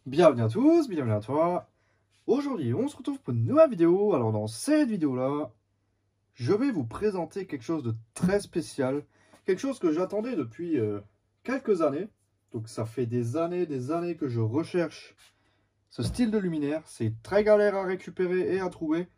Bienvenue à tous, bienvenue à toi. Aujourd'hui, on se retrouve pour une nouvelle vidéo. Alors dans cette vidéo-là, je vais vous présenter quelque chose de très spécial. Quelque chose que j'attendais depuis quelques années. Donc ça fait des années que je recherche ce style de luminaire. C'est très galère à récupérer et à trouver.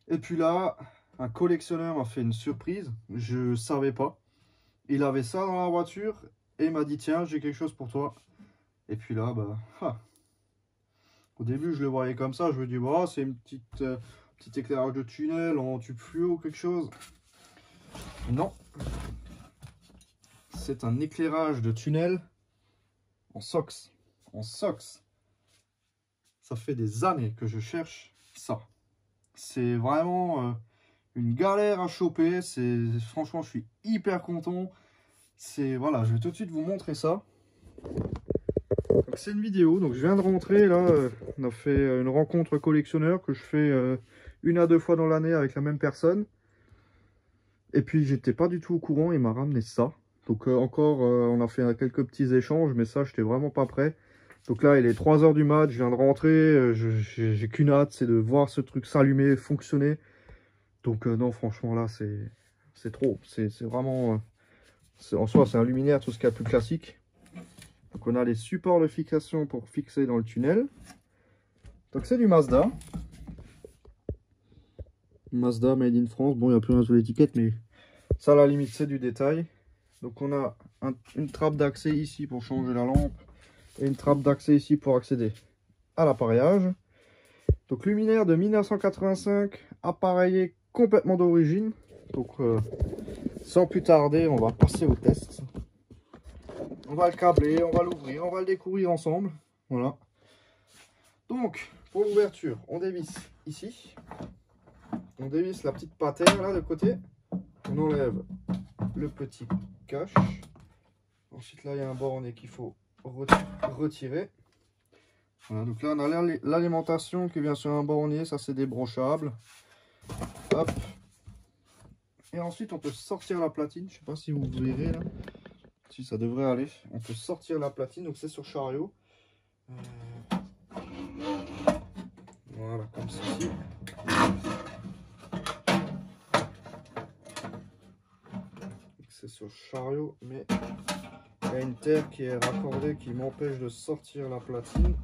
Et puis là, un collectionneur m'a fait une surprise. Je ne savais pas. Il avait ça dans la voiture et il m'a dit tiens, j'ai quelque chose pour toi. Et puis là, au début, je le voyais comme ça, je me dis, bah, c'est une petit éclairage de tunnel en tube fluo ou quelque chose. Non, c'est un éclairage de tunnel en SOX. En SOX. Ça fait des années que je cherche ça. C'est vraiment une galère à choper. Franchement, je suis hyper content. Voilà, je vais tout de suite vous montrer ça. C'est une vidéo, donc je viens de rentrer là, on a fait une rencontre collectionneur que je fais 1 à 2 fois dans l'année avec la même personne. Et puis j'étais pas du tout au courant, il m'a ramené ça. Donc on a fait quelques petits échanges, mais ça j'étais vraiment pas prêt. Donc là il est 3 h du mat, je viens de rentrer, j'ai qu'une hâte, c'est de voir ce truc s'allumer, fonctionner. Donc non franchement là c'est trop, c'est vraiment... en soi c'est un luminaire, tout ce qu'il y a de plus classique. Donc on a les supports de fixation pour fixer dans le tunnel. Donc c'est du Mazda. Mazda made in France. Bon, il n'y a plus rien sur l'étiquette, mais ça à la limite c'est du détail. Donc on a une trappe d'accès ici pour changer la lampe. Et une trappe d'accès ici pour accéder à l'appareillage. Donc luminaire de 1985, appareillé complètement d'origine. Donc sans plus tarder, on va passer au test. On va le câbler, on va l'ouvrir, on va le découvrir ensemble. Voilà. Donc, pour l'ouverture, on dévisse ici. On dévisse la petite patère là de côté. On enlève le petit cache. Ensuite, là, il y a un bornet qu'il faut retirer. Voilà, donc là, on a l'alimentation qui vient sur un bornet. Ça, c'est débranchable. Hop. Et ensuite, on peut sortir la platine. Je ne sais pas si vous verrez là. Si ça devrait aller, on peut sortir la platine, donc c'est sur chariot. Voilà, comme ceci. C'est sur chariot, mais il y a une terre qui est raccordée qui m'empêche de sortir la platine.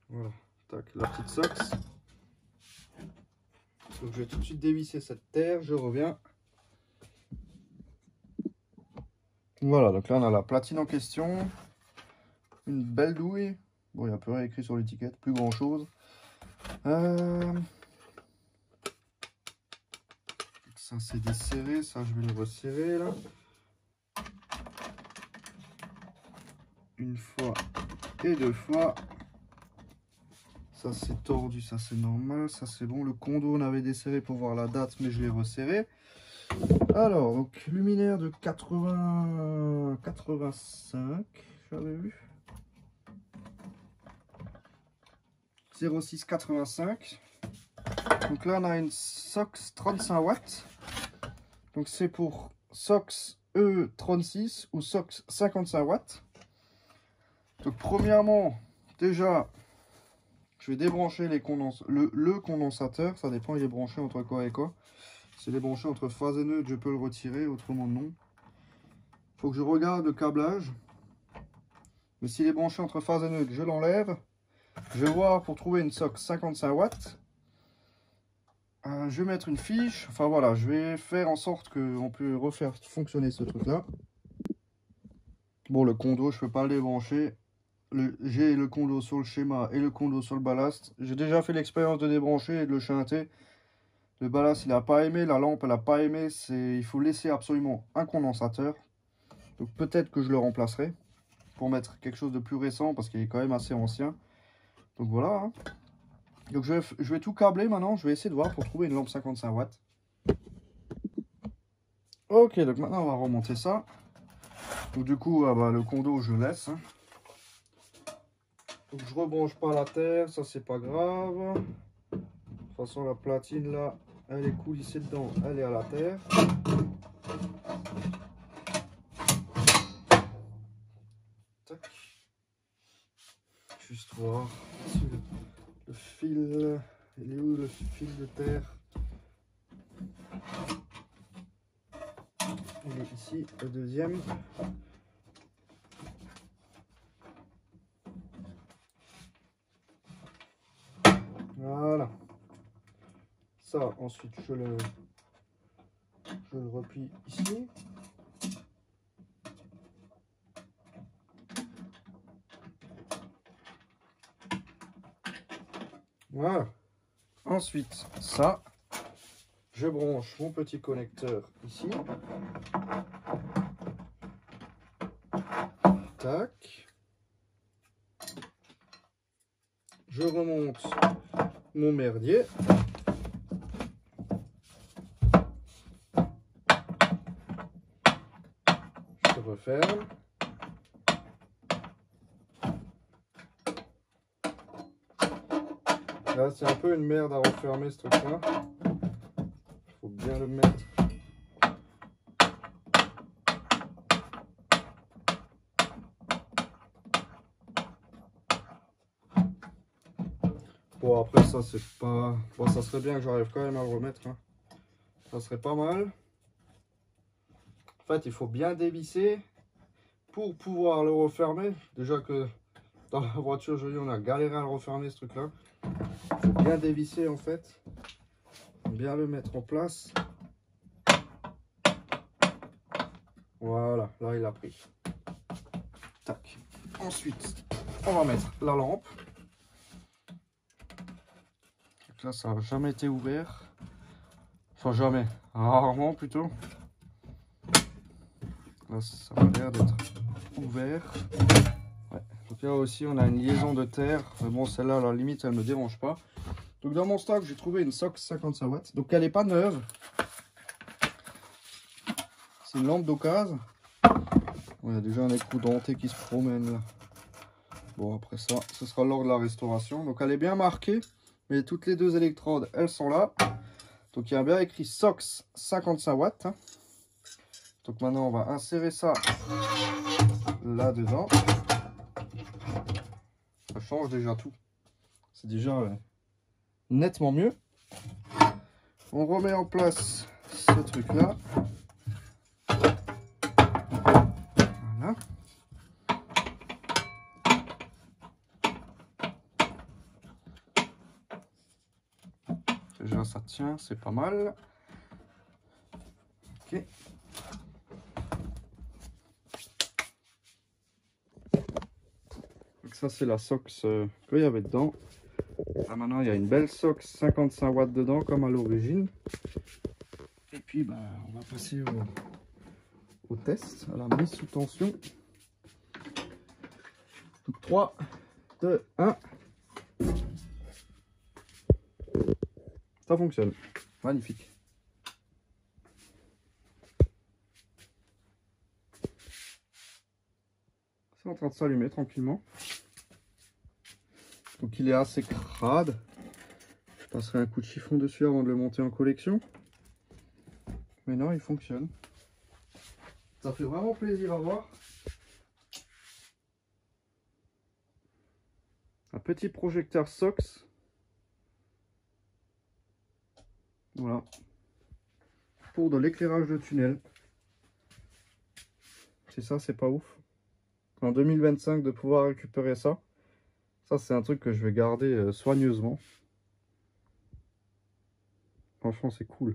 Voilà, tac, la petite sox. Donc je vais tout de suite dévisser cette terre, je reviens. Voilà, donc là on a la platine en question. Une belle douille. Bon, il n'y a plus rien écrit sur l'étiquette, plus grand chose. Ça c'est desserré, ça je vais le resserrer là. Une fois et 2 fois. Ça c'est tordu, ça c'est normal, ça c'est bon. Le condo on avait desserré pour voir la date, mais je l'ai resserré. Alors, donc luminaire de 85, j'avais vu. 0685. Donc là on a une SOX 35 watts. Donc c'est pour SOX E36 ou SOX 55 watts. Donc premièrement, déjà, je vais débrancher le condensateur. Ça dépend, il est branché entre quoi et quoi. Si il est branché entre phase et neutre, je peux le retirer, autrement non. Il faut que je regarde le câblage. Mais s'il est branché entre phase et neutre, je l'enlève. Je vais voir pour trouver une SOX 55 watts. Je vais mettre une fiche. Enfin voilà, je vais faire en sorte qu'on peut refaire fonctionner ce truc là. Bon, le condo, je ne peux pas le débrancher. J'ai le condo sur le schéma et le condo sur le ballast. J'ai déjà fait l'expérience de débrancher et de le chanter. Le ballast, il n'a pas aimé. La lampe, elle n'a pas aimé. Il faut laisser absolument un condensateur. Donc peut-être que je le remplacerai pour mettre quelque chose de plus récent parce qu'il est quand même assez ancien. Donc voilà. Hein. Donc je vais tout câbler maintenant. Je vais essayer de voir pour trouver une lampe 55 watts. Ok, donc maintenant on va remonter ça. Donc du coup, le condo, je laisse. Hein. Donc je rebranche pas la terre, ça c'est pas grave. De toute façon, la platine là, elle est coulissée dedans, elle est à la terre. Tac. Juste voir si le fil, il est où le fil de terre? Il est ici, le deuxième. Voilà. Ça, ensuite, je le replie ici. Voilà. Ensuite, ça, je branche mon petit connecteur ici. Tac. Je remonte mon merdier. Je referme. Là, c'est un peu une merde à refermer ce truc-là. Il faut bien le mettre. Bon, après, ça, c'est pas... Bon, ça serait bien que j'arrive quand même à le remettre. Hein. Ça serait pas mal. En fait, il faut bien dévisser pour pouvoir le refermer. Déjà que dans la voiture, on a galéré à le refermer, ce truc-là. Il faut bien dévisser, en fait. Bien le mettre en place. Voilà, là, il a pris. Tac. Ensuite, on va mettre la lampe. Donc là, ça n'a jamais été ouvert. Enfin, jamais. Rarement, plutôt. Là, ça a l'air d'être ouvert. Ouais. Donc là aussi, on a une liaison de terre. Mais bon, celle-là, à la limite, elle ne me dérange pas. Donc dans mon stock, j'ai trouvé une Sox 55 watts. Donc elle n'est pas neuve. C'est une lampe d'occasion. Il y a déjà un écrou denté qui se promène là. Bon, après ça, ce sera lors de la restauration. Donc elle est bien marquée. Mais toutes les deux électrodes, elles sont là. Donc il y a bien écrit Sox 55 watts. Donc maintenant, on va insérer ça là-dedans. Ça change déjà tout. C'est déjà nettement mieux. On remet en place ce truc-là. Voilà. Déjà, ça tient, c'est pas mal. Ok. Donc ça, c'est la Sox qu'il y avait dedans. Là, maintenant, il y a une belle Sox 55 watts dedans, comme à l'origine. Et puis, bah, on va passer au test, à la mise sous tension. Donc 3, 2, 1. Ça fonctionne. Magnifique. C'est en train de s'allumer tranquillement. Donc il est assez crade. Je passerai un coup de chiffon dessus avant de le monter en collection. Mais non, il fonctionne. Ça fait vraiment plaisir à voir. Un petit projecteur Sox. Voilà. Pour de l'éclairage de tunnel. C'est ça, c'est pas ouf. En 2025, de pouvoir récupérer ça. Ça, c'est un truc que je vais garder soigneusement. Franchement, c'est cool.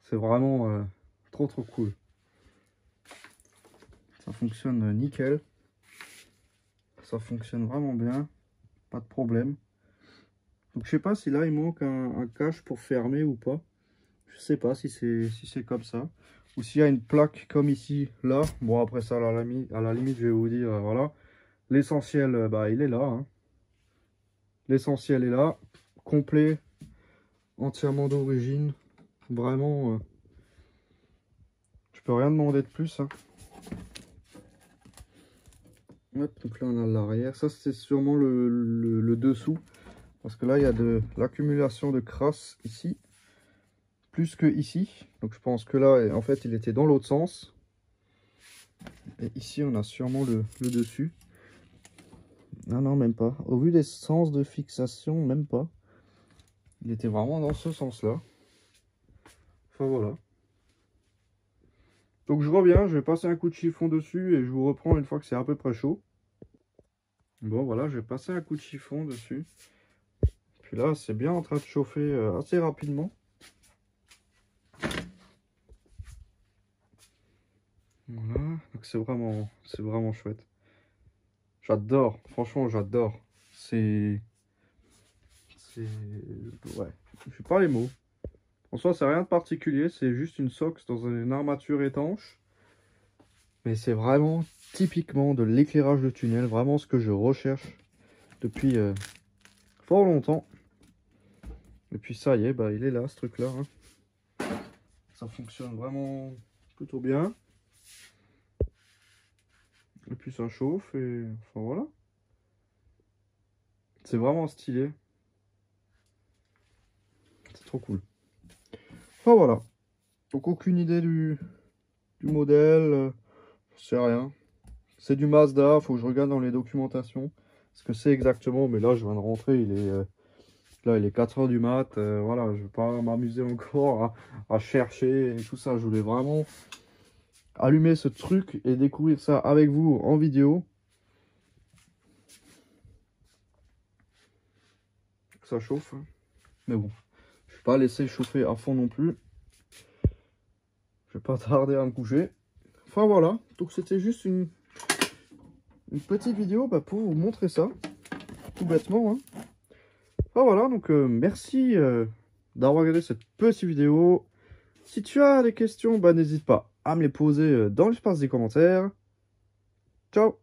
C'est vraiment trop cool. Ça fonctionne nickel. Ça fonctionne vraiment bien. Pas de problème. Donc je sais pas si là il manque un cache pour fermer ou pas. Je sais pas si c'est comme ça. Ou s'il y a une plaque comme ici, là. Bon après ça à la limite je vais vous dire voilà. L'essentiel bah il est là. Hein. L'essentiel est là. Complet. Entièrement d'origine. Vraiment je peux rien demander de plus. Hein. Hop, donc là on a l'arrière. Ça c'est sûrement le dessous. Parce que là il y a de l'accumulation de crasse ici. Plus que ici. Donc je pense que là en fait il était dans l'autre sens. Et ici on a sûrement le dessus. Non, non, même pas. Au vu des sens de fixation, même pas. Il était vraiment dans ce sens-là. Enfin, voilà. Donc je reviens, je vais passer un coup de chiffon dessus et je vous reprends une fois que c'est à peu près chaud. Bon, voilà, je vais passer un coup de chiffon dessus. Puis là, c'est bien en train de chauffer assez rapidement. Voilà, donc c'est vraiment chouette. J'adore, franchement, j'adore. Ouais, je sais pas les mots. En soi, c'est rien de particulier, c'est juste une SOX dans une armature étanche. Mais c'est vraiment typiquement de l'éclairage de tunnel, vraiment ce que je recherche depuis fort longtemps. Et puis ça y est, bah, il est là, ce truc-là. Hein. Ça fonctionne vraiment plutôt bien. Et puis ça chauffe et enfin voilà. C'est vraiment stylé. C'est trop cool. Enfin voilà. Donc aucune idée du modèle. Je sais rien. C'est du Mazda, faut que je regarde dans les documentations ce que c'est exactement. Mais là je viens de rentrer, là il est 4 h du mat. Voilà, je vais pas m'amuser encore à chercher et tout ça. Je voulais vraiment allumer ce truc et découvrir ça avec vous en vidéo. Ça chauffe. Hein. Mais bon, je vais pas laisser chauffer à fond non plus. Je vais pas tarder à me coucher. Enfin voilà, donc c'était juste une petite vidéo pour vous montrer ça, tout bêtement. Hein. Enfin voilà, donc merci d'avoir regardé cette petite vidéo. Si tu as des questions, n'hésite pas à me les poser dans l'espace des commentaires. Ciao!